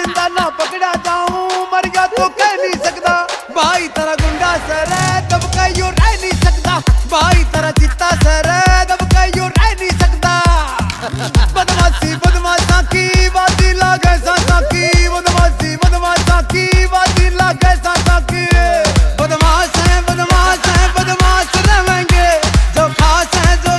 जिंदा ना पकड़ा जाऊं, मर गया तो कह नहीं सकता। भाई तेरा गुंडा सर है, दब के यूं रह नहीं सकता। भाई तेरा चित्ता सर है, दब के यूं रह नहीं सकता। बदमाशी बदमाशा की बाती लागे सांसा की, बदमाशी बदमाशा की बाती लागे सांसा की। बदमाश है बदमाश रहेंगे, जो खास है जो